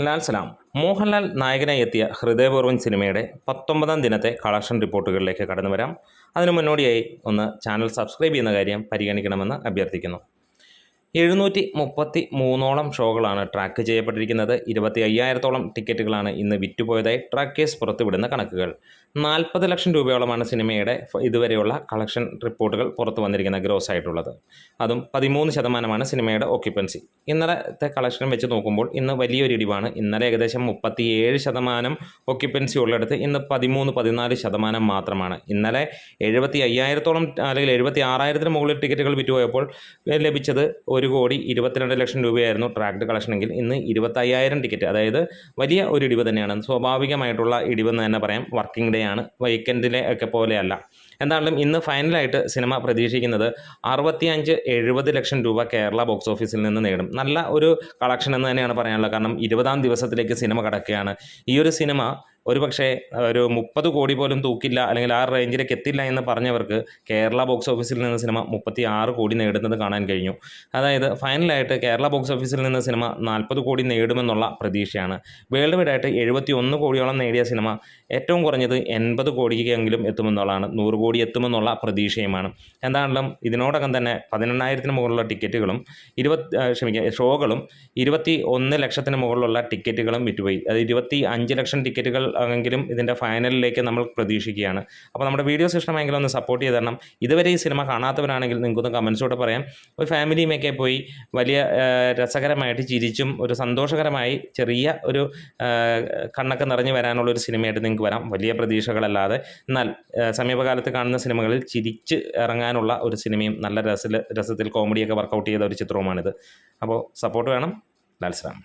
ലാൽ സലാം മോഹൻലാൽ നായകനായി എത്തിയ ഹൃദയപൂർവ്വം സിനിമയുടെ 19ാം ദിനത്തെ കളക്ഷൻ റിപ്പോർട്ടുകളിലേക്ക് കടന്നു വരാം. അതിനു മുന്നോടിയായി ഒന്ന് ചാനൽ സബ്സ്ക്രൈബ് ചെയ്യുന്ന കാര്യം പരിഗണിക്കണമെന്ന് അഭ്യർത്ഥിക്കുന്നു. 733ഓളം ഷോകളാണ് ട്രാക്ക് ചെയ്യപ്പെട്ടിരിക്കുന്നത്. 25,000-ഓളം ടിക്കറ്റുകളാണ് ഇന്ന് വിറ്റുപോയതായി ട്രാക്കേഴ്സ് പുറത്തുവിടുന്ന കണക്കുകൾ. 40 ലക്ഷം രൂപയോളമാണ് സിനിമയുടെ ഇതുവരെയുള്ള കളക്ഷൻ റിപ്പോർട്ടുകൾ പുറത്തു വന്നിരിക്കുന്ന ഗ്രോസ് ആയിട്ടുള്ളത്. അതും 13% സിനിമയുടെ ഓക്യുപ്പൻസി. ഇന്നലത്തെ കളക്ഷൻ വെച്ച് നോക്കുമ്പോൾ ഇന്ന് വലിയൊരു ഇടിവാണ്. ഇന്നലെ ഏകദേശം 37% ഓക്യുപ്പൻസി ഉള്ളിടത്ത് ഇന്ന് 13-14% മാത്രമാണ്. ഇന്നലെ 75,000-ഓളം അല്ലെങ്കിൽ 76,000-ന് മുകളിൽ ടിക്കറ്റുകൾ വിറ്റുപോയപ്പോൾ ലഭിച്ചത് 1,22,00,000 രൂപയായിരുന്നു ട്രാക്ഡ് കളക്ഷനെങ്കിൽ ഇന്ന് 25,000 ടിക്കറ്റ്, അതായത് വലിയ ഒരു ഇടിവ് തന്നെയാണ്. സ്വാഭാവികമായിട്ടുള്ള ഇടിവെന്ന് തന്നെ പറയാം. വർക്കിംഗ് ഡേ ആണ്, വീക്കെൻഡിലെ ഒക്കെ പോലെയല്ല. എന്തായാലും ഇന്ന് ഫൈനലായിട്ട് സിനിമ പ്രതീക്ഷിക്കുന്നത് 65-70 ലക്ഷം രൂപ കേരള ബോക്സ് ഓഫീസിൽ നിന്ന് നേടും. നല്ല ഒരു കളക്ഷൻ എന്ന് തന്നെയാണ് പറയാനുള്ളത്. കാരണം 20ാം ദിവസത്തിലേക്ക് സിനിമ കടക്കുകയാണ്. ഈ ഒരു സിനിമ ഒരുപക്ഷെ ഒരു 30 കോടി പോലും തൂക്കില്ല, അല്ലെങ്കിൽ ആ റേഞ്ചിലേക്ക് എത്തില്ല എന്ന് പറഞ്ഞവർക്ക് കേരള ബോക്സ് ഓഫീസിൽ നിന്ന് സിനിമ 36 കോടി നേടുന്നത് കാണാൻ കഴിഞ്ഞു. അതായത് ഫൈനലായിട്ട് കേരള ബോക്സ് ഓഫീസിൽ നിന്ന് സിനിമ 40 കോടി നേടുമെന്നുള്ള പ്രതീക്ഷയാണ്. വേൾഡ് വൈഡായിട്ട് 71 കോടിയോളം നേടിയ സിനിമ ഏറ്റവും കുറഞ്ഞത് 80 കോടിക്കെങ്കിലും എത്തുമെന്നുള്ളതാണ്. 100 കോടി എത്തുമെന്നുള്ള പ്രതീക്ഷയുമാണ്. എന്താണെങ്കിലും ഇതിനോടകം തന്നെ 18,000-ന് മുകളിലുള്ള ടിക്കറ്റുകളും ഷോകളും 21 ലക്ഷത്തിന് മുകളിലുള്ള ടിക്കറ്റുകളും വിറ്റുപോയി. അത് 25 ലക്ഷം ടിക്കറ്റുകൾ എങ്കിലും ഇതിൻ്റെ ഫൈനലിലേക്ക് നമ്മൾ പ്രതീക്ഷിക്കുകയാണ്. അപ്പോൾ നമ്മുടെ വീഡിയോസ് ഇഷ്ടമായെങ്കിൽ ഒന്ന് സപ്പോർട്ട് ചെയ്ത് തരണം. ഇതുവരെ ഈ സിനിമ കാണാത്തവരാണെങ്കിൽ നിങ്ങൾക്കൊന്ന് കമൻസോടെ പറയാം. ഒരു ഫാമിലിയുമൊക്കെ പോയി വലിയ രസകരമായിട്ട് ചിരിച്ചും ഒരു സന്തോഷകരമായി ചെറിയ ഒരു കണ്ണൊക്കെ നിറഞ്ഞു വരാനുള്ളൊരു സിനിമയായിട്ട് നിങ്ങൾക്ക് വരാം. വലിയ പ്രതീക്ഷകളല്ലാതെ, എന്നാൽ സമീപകാലത്ത് കാണുന്ന സിനിമകളിൽ ചിരിച്ച് ഇറങ്ങാനുള്ള ഒരു സിനിമയും നല്ല രസത്തിൽ കോമഡിയൊക്കെ വർക്കൗട്ട് ചെയ്ത ഒരു ചിത്രവുമാണിത്. അപ്പോൾ സപ്പോർട്ട് വേണം. ലാൽ സലാം.